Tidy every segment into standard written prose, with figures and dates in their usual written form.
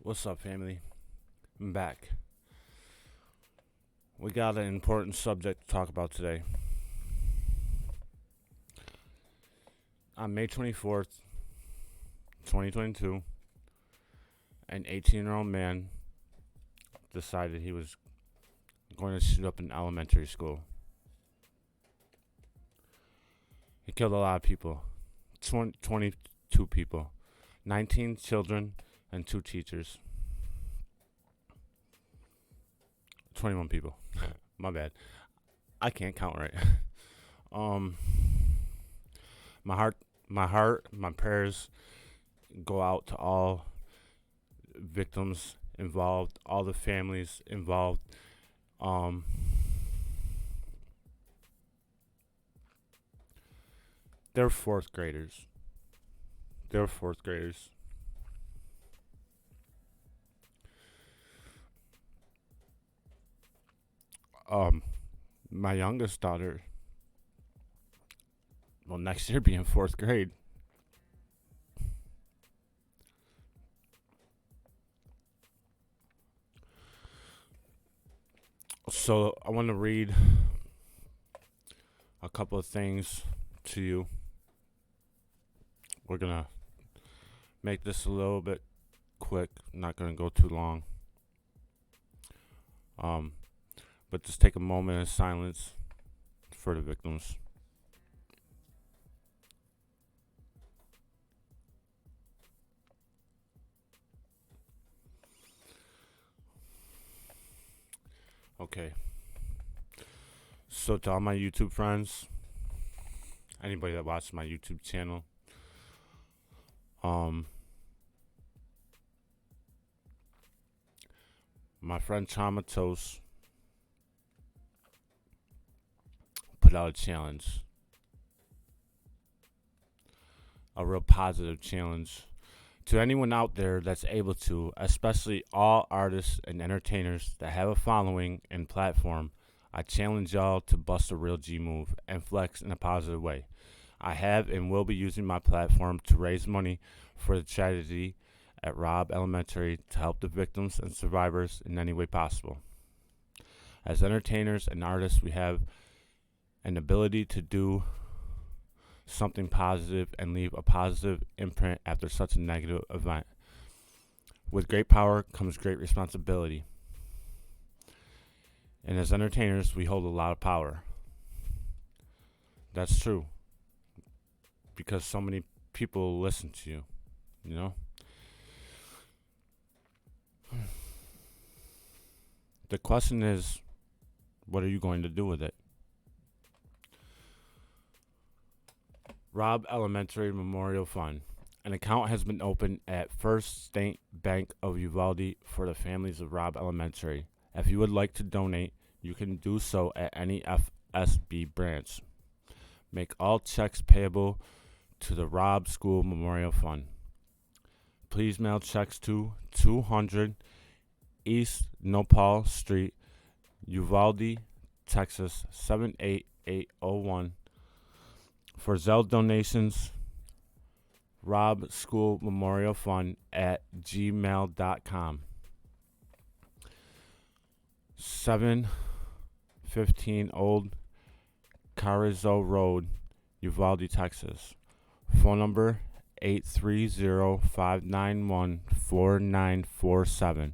What's up, family? I'm back. We got an important subject to talk about today. On May 24th, 2022, an 18-year-old man decided he was going to shoot up an elementary school. He killed a lot of people, 22 people, 19 children, and 2 teachers. 21 people. My bad. I can't count right. My prayers go out to all victims involved, all the families involved. They're fourth graders. My youngest daughter will next year be in 4th grade. So I want to read a couple of things to you. We're going to make this a little bit quick, not going to go too long. But just take a moment of silence for the victims. Okay. So to all my YouTube friends, anybody that watches my YouTube channel, my friend Chamatos put out a challenge. A real positive challenge to anyone out there that's able to, especially all artists and entertainers that have a following and platform. I challenge y'all to bust a real G move and flex in a positive way. I have and will be using my platform to raise money for the tragedy at Robb Elementary to help the victims and survivors in any way possible. As entertainers and artists, we have an ability to do something positive and leave a positive imprint after such a negative event. With great power comes great responsibility. And as entertainers, we hold a lot of power. That's true. Because so many people listen to you, you know? The question is, what are you going to do with it? Robb Elementary Memorial Fund. An account has been opened at First State Bank of Uvalde for the families of Robb Elementary. If you would like to donate, you can do so at any FSB branch. Make all checks payable to the Robb School Memorial Fund. Please mail checks to 200 East Nopal Street, Uvalde, Texas 78801. For Zelle donations, Robb School Memorial Fund at gmail.com. 715 Old Carrizo Road, Uvalde, Texas. Phone number 830-591-4947.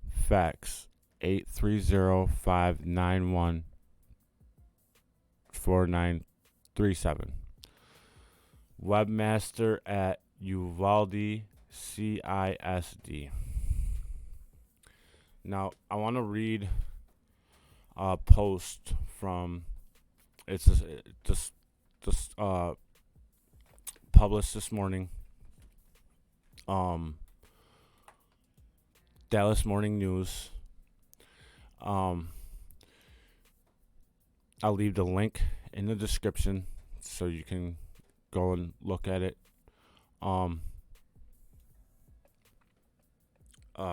Fax 830-591-4937. Webmaster at Uvalde CISD. Now, I want to read a post from, it's just published this morning. Dallas Morning News. I'll leave the link in the description so you can go and look at it. Oh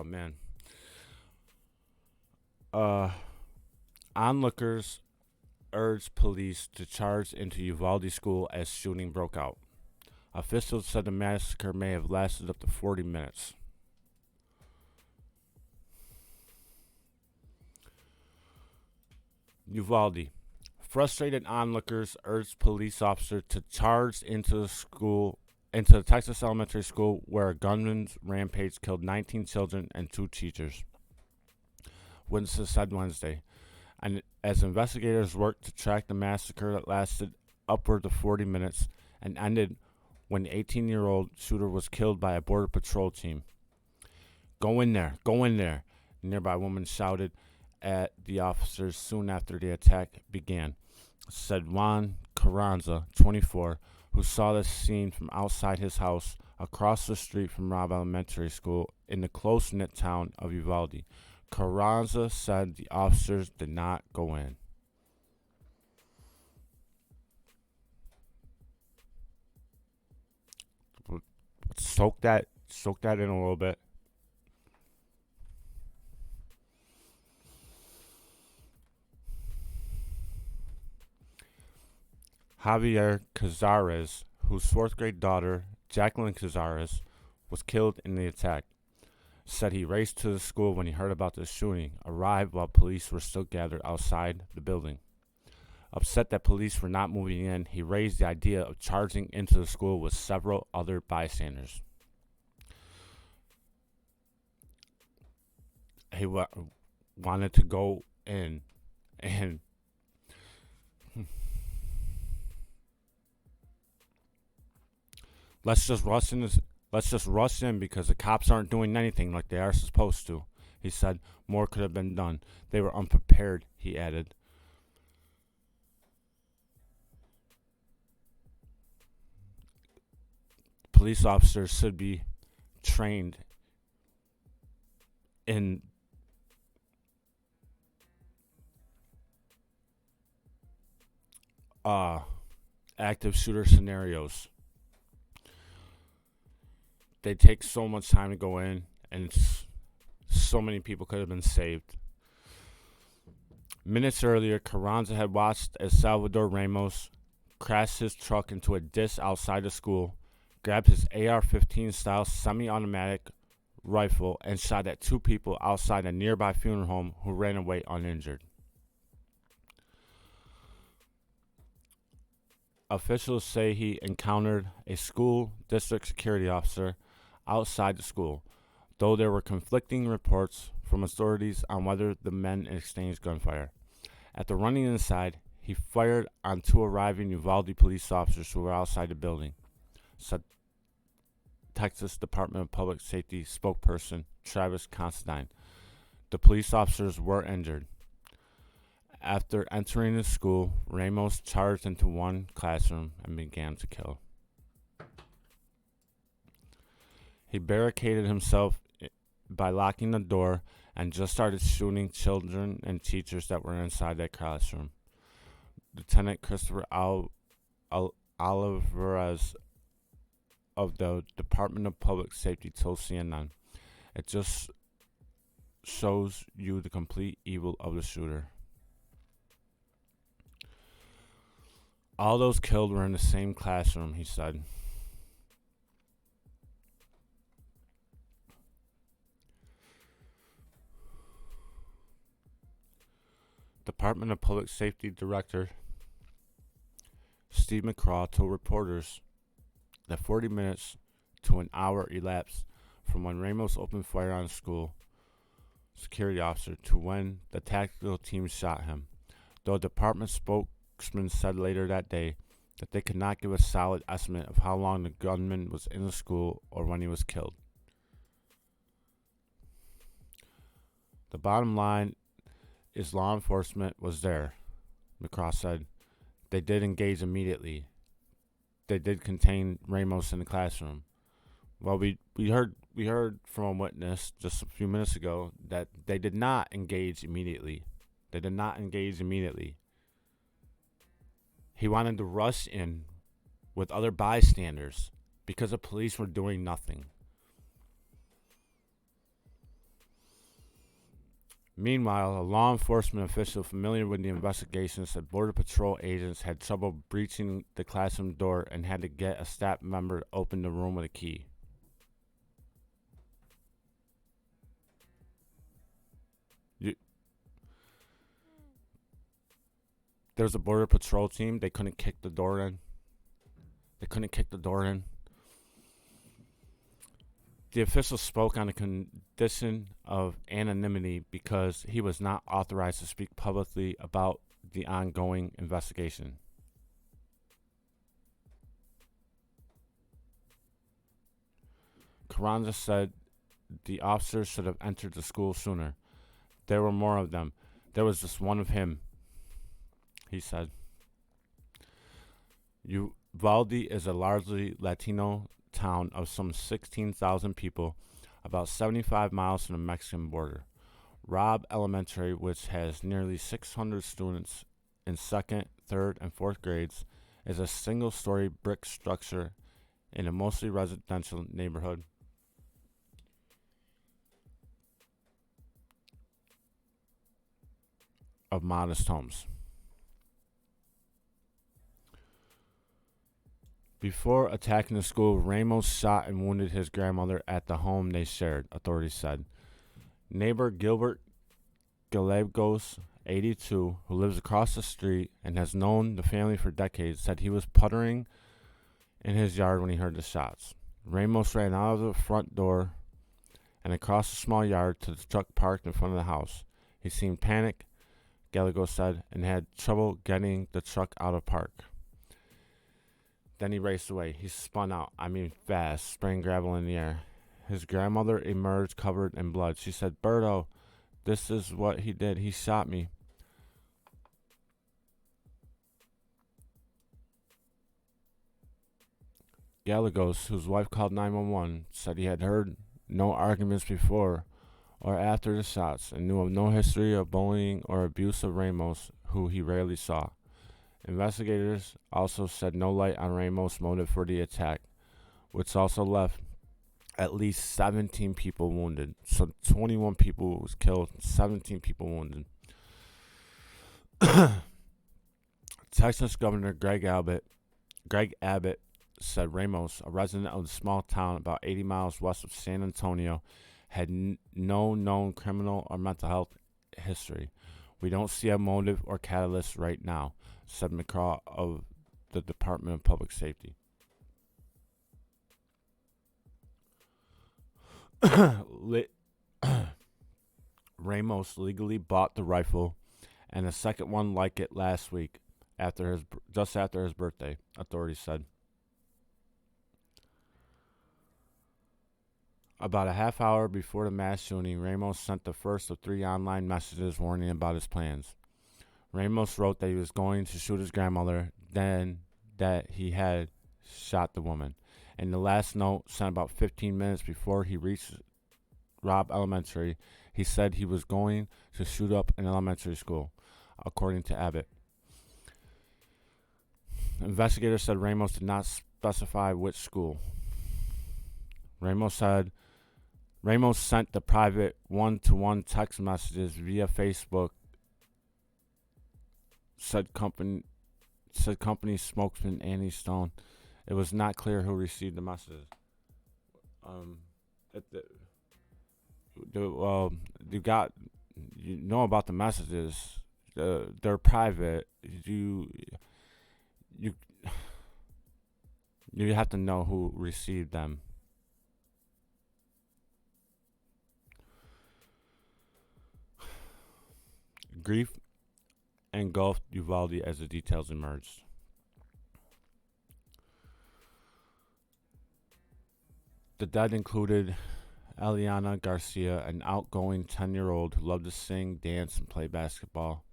man. Onlookers urged police to charge into Uvalde school as shooting broke out. Officials said the massacre may have lasted up to 40 minutes. Uvalde. Frustrated onlookers urged police officers to charge into the Texas elementary school where a gunman's rampage killed 19 children and 2 teachers. Witnesses said Wednesday. And as investigators worked to track the massacre that lasted upward of 40 minutes and ended when the 18-year-old shooter was killed by a Border Patrol team. Go in there, go in there, a nearby woman shouted at the officers soon after the attack began, said Juan Carranza, 24, who saw the scene from outside his house across the street from Robb Elementary School in the close-knit town of Uvalde. Carranza said the officers did not go in. Soak that in a little bit. Javier Cazares, whose 4th grade daughter, Jacqueline Cazares, was killed in the attack, said he raced to the school when he heard about the shooting, arrived while police were still gathered outside the building. Upset that police were not moving in, he raised the idea of charging into the school with several other bystanders. He wanted to go in and let's just rush in because the cops aren't doing anything like they are supposed to, he said. More could have been done. They were unprepared, he added. Police officers should be trained in active shooter scenarios. They take so much time to go in, and so many people could have been saved. Minutes earlier, Carranza had watched as Salvador Ramos crashed his truck into a ditch outside the school, grabbed his AR-15 style semi-automatic rifle, and shot at 2 people outside a nearby funeral home who ran away uninjured. Officials say he encountered a school district security officer outside the school, though there were conflicting reports from authorities on whether the men exchanged gunfire. After running inside, he fired on 2 arriving Uvalde police officers who were outside the building, said Texas Department of Public Safety spokesperson Travis Considine. The police officers were injured. After entering the school, Ramos charged into one classroom and began to kill. He barricaded himself by locking the door and just started shooting children and teachers that were inside that classroom. Lieutenant Christopher Olivares of the Department of Public Safety told CNN, "It just shows you the complete evil of the shooter." All those killed were in the same classroom, he said. Department of Public Safety Director Steve McCraw told reporters that 40 minutes to an hour elapsed from when Ramos opened fire on a school security officer to when the tactical team shot him, though a department spokesman said later that day that they could not give a solid estimate of how long the gunman was in the school or when he was killed. The bottom line is law enforcement was there, McCraw said. They did engage immediately. They did contain Ramos in the classroom. Well, we heard from a witness just a few minutes ago that they did not engage immediately. They did not engage immediately. He wanted to rush in with other bystanders because the police were doing nothing. Meanwhile, a law enforcement official familiar with the investigation said Border Patrol agents had trouble breaching the classroom door and had to get a staff member to open the room with a key. There was a border patrol team. They couldn't kick the door in. The official spoke on a condition of anonymity because he was not authorized to speak publicly about the ongoing investigation. Carranza said the officers should have entered the school sooner. There were more of them. There was just one of him, he said. Uvalde is a largely Latino town of some 16,000 people, about 75 miles from the Mexican border. Robb Elementary, which has nearly 600 students in 2nd, 3rd, and 4th grades, is a single-story brick structure in a mostly residential neighborhood. Of modest homes. Before attacking the school, Ramos shot and wounded his grandmother at the home they shared, authorities said. Neighbor Gilbert Gallegos, 82, who lives across the street and has known the family for decades, said he was puttering in his yard when he heard the shots. Ramos ran out of the front door and across the small yard to the truck parked in front of the house. He seemed panicked, Gallegos said, and had trouble getting the truck out of park. Then he raced away. He spun out, fast, spraying gravel in the air. His grandmother emerged covered in blood. She said, "Berto, this is what he did. He shot me." Gallegos, whose wife called 911, said he had heard no arguments before or after the shots and knew of no history of bullying or abuse of Ramos, who he rarely saw. Investigators also shed no light on Ramos' motive for the attack, which also left at least 17 people wounded. So 21 people was killed, 17 people wounded. Texas Governor Greg Abbott said Ramos, a resident of the small town about 80 miles west of San Antonio, had no known criminal or mental health history. "We don't see a motive or catalyst right now," said McCraw of the Department of Public Safety. Ramos legally bought the rifle and a second one like it last week, just after his birthday, authorities said. About a half hour before the mass shooting, Ramos sent the first of 3 online messages warning about his plans. Ramos wrote that he was going to shoot his grandmother, then that he had shot the woman. And the last note, sent about 15 minutes before he reached Robb Elementary, he said he was going to shoot up an elementary school, according to Abbott. Investigators said Ramos did not specify which school. Ramos sent the private one-to-one text messages via Facebook, said company spokesman Annie Stone. It was not clear who received the messages. You know about the messages. They're private. You have to know who received them. Grief engulfed Uvalde as the details emerged. The dead included Eliana Garcia, an outgoing 10-year-old who loved to sing, dance, and play basketball.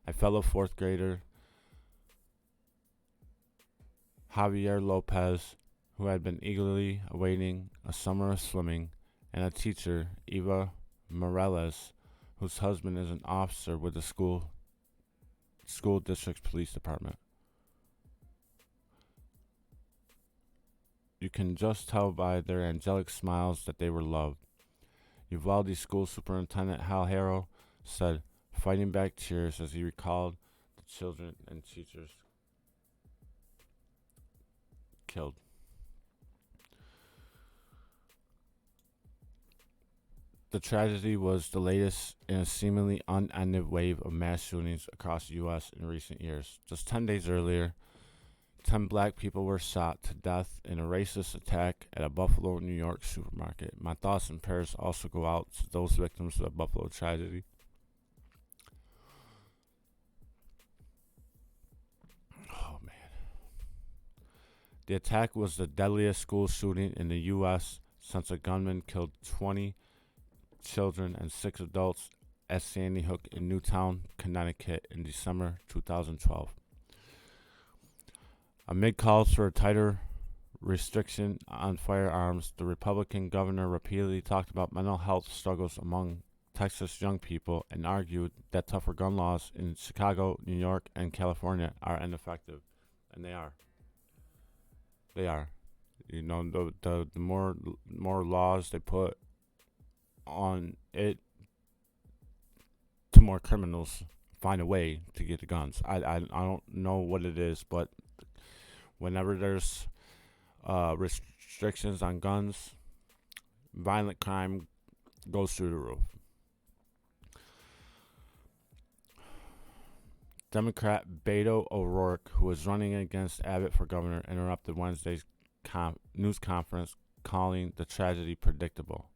A fellow 4th grader, Javier Lopez, who had been eagerly awaiting a summer of swimming, and a teacher, Eva Morales, whose husband is an officer with the school district's police department. You can just tell by their angelic smiles that they were loved. Uvalde School Superintendent Hal Harrow said, fighting back tears as he recalled the children and teachers killed. The tragedy was the latest in a seemingly unending wave of mass shootings across the U.S. in recent years. Just 10 days earlier, 10 black people were shot to death in a racist attack at a Buffalo, New York supermarket. My thoughts and prayers also go out to those victims of the Buffalo tragedy. Oh, man. The attack was the deadliest school shooting in the U.S. since a gunman killed 20 children and 6 adults at Sandy Hook in Newtown, Connecticut in December 2012. Amid calls for a tighter restriction on firearms, the Republican governor repeatedly talked about mental health struggles among Texas young people and argued that tougher gun laws in Chicago, New York, and California are ineffective. And they are. They are. You know, the more laws they put on it, the more criminals find a way to get the guns. I don't know what it is, but whenever there's restrictions on guns, violent crime goes through the roof. Democrat Beto O'Rourke, who was running against Abbott for governor, interrupted Wednesday's news conference, calling the tragedy predictable.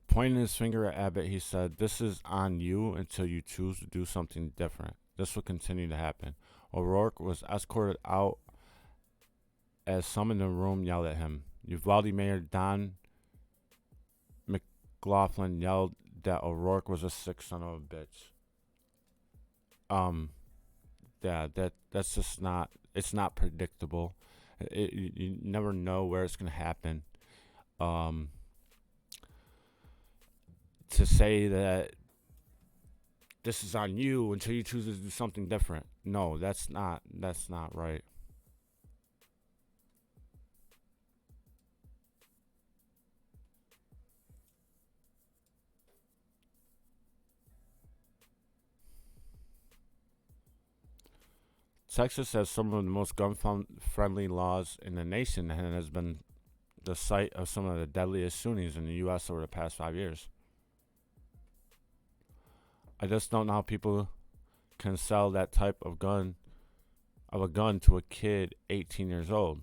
Pointing his finger at Abbott, he said, "This is on you until you choose to do something different. This will continue to happen." O'Rourke was escorted out as some in the room yelled at him. Uvalde Mayor Don McLaughlin yelled that O'Rourke was a sick son of a bitch. Yeah, that's just not. It's not predictable. You never know where it's gonna happen. To say that this is on you until you choose to do something different. No, that's not right. Texas has some of the most gun-friendly laws in the nation and has been the site of some of the deadliest shootings in the U.S. over the past 5 years. I just don't know how people can sell that type of gun to a kid 18 years old.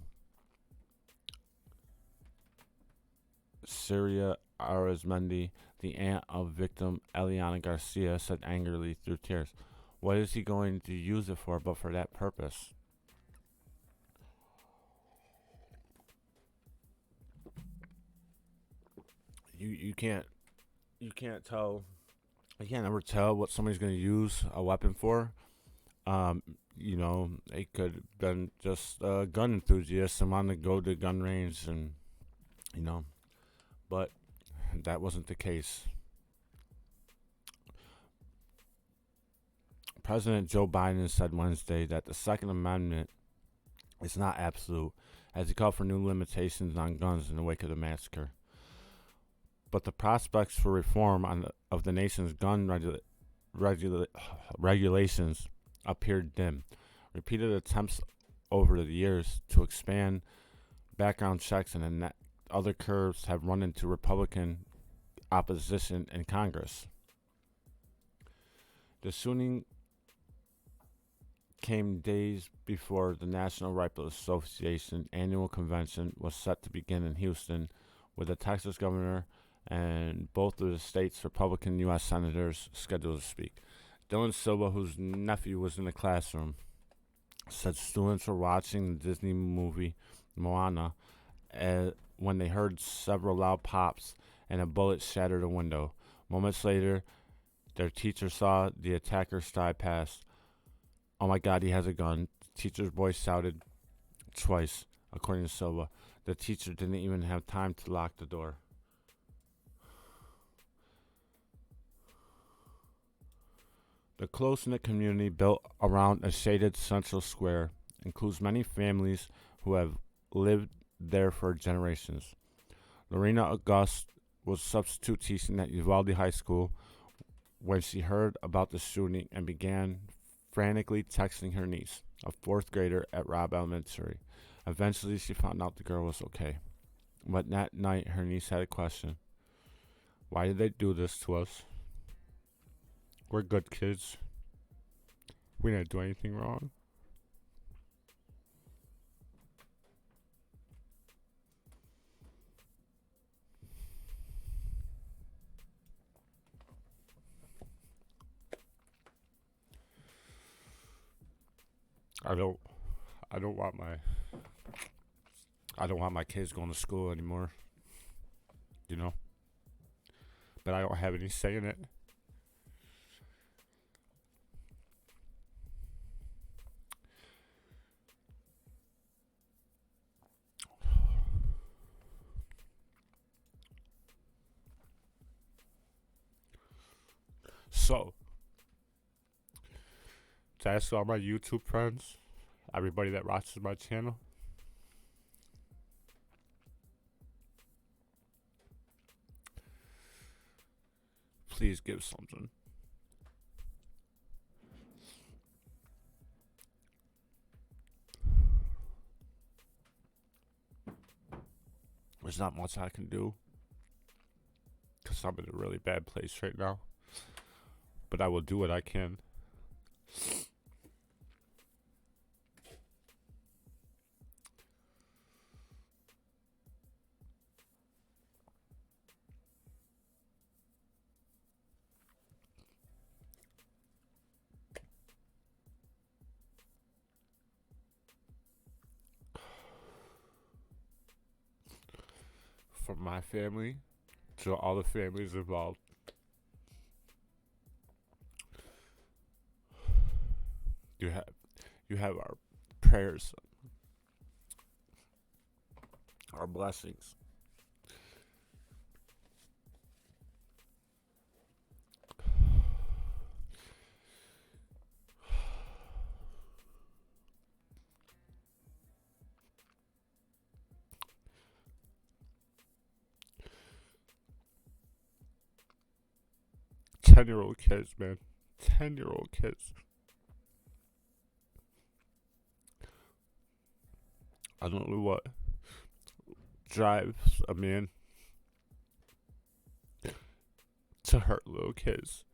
Syria Arizmendi, the aunt of victim Eliana Garcia, said angrily through tears, "What is he going to use it for but for that purpose?" You can't tell. You can't ever tell what somebody's going to use a weapon for. They could have been just a gun enthusiast and wanted to go to gun range and, but that wasn't the case. President Joe Biden said Wednesday that the Second Amendment is not absolute, as he called for new limitations on guns in the wake of the massacre. But the prospects for reform of the nation's gun regulations appeared dim. Repeated attempts over the years to expand background checks and other curves have run into Republican opposition in Congress. The shooting came days before the National Rifle Association annual convention was set to begin in Houston, with the Texas governor and both of the state's Republican U.S. senators scheduled to speak. Dylan Silva, whose nephew was in the classroom, said students were watching the Disney movie Moana when they heard several loud pops and a bullet shattered a window. Moments later, their teacher saw the attacker stride past. "Oh my God, he has a gun," the teacher's voice shouted twice, according to Silva. The teacher didn't even have time to lock the door. The close-knit community built around a shaded central square includes many families who have lived there for generations. Lorena August was substitute teaching at Uvalde High School when she heard about the shooting and began frantically texting her niece. a fourth grader at Robb Elementary. Eventually, she found out the girl was okay. But that night, her niece had a question. Why did they do this to us? We're good kids. We didn't do anything wrong. I don't I don't want my I don't want my kids going to school anymore. You know? But I don't have any say in it. So, to ask all my YouTube friends, everybody that watches my channel, please give something. There's not much I can do because I'm in a really bad place right now. But I will do what I can. From my family to all the families involved, you have our prayers, our blessings. Ten-year-old kids, man. 10-year-old kids. I don't know what drives a man to hurt little kids.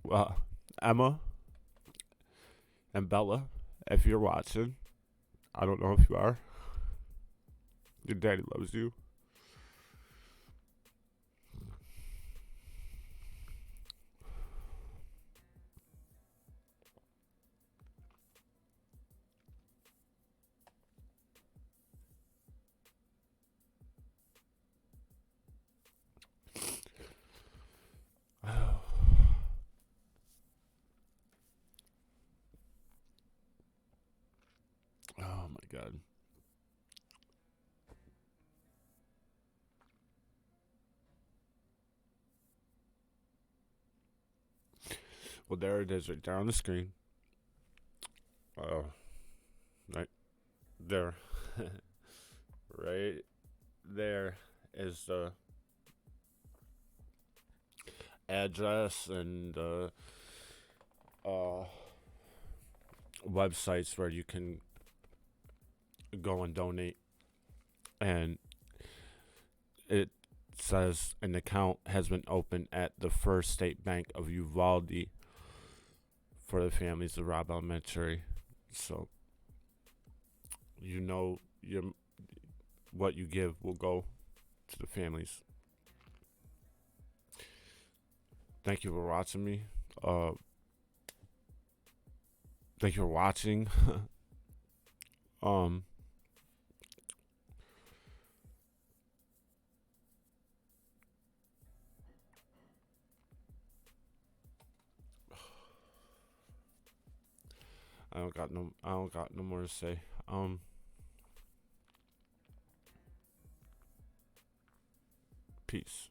Well, Emma and Bella, if you're watching, I don't know if you are. Your daddy loves you. Oh my God. Well, there it is, right there on the screen. Right there. Right there is the address and websites where you can go and donate. And it says an account has been opened at the First State Bank of Uvalde for the families of Robb Elementary. So, you know, what you give will go to the families. Thank you for watching me. Thank you for watching. I don't got no more to say. Peace.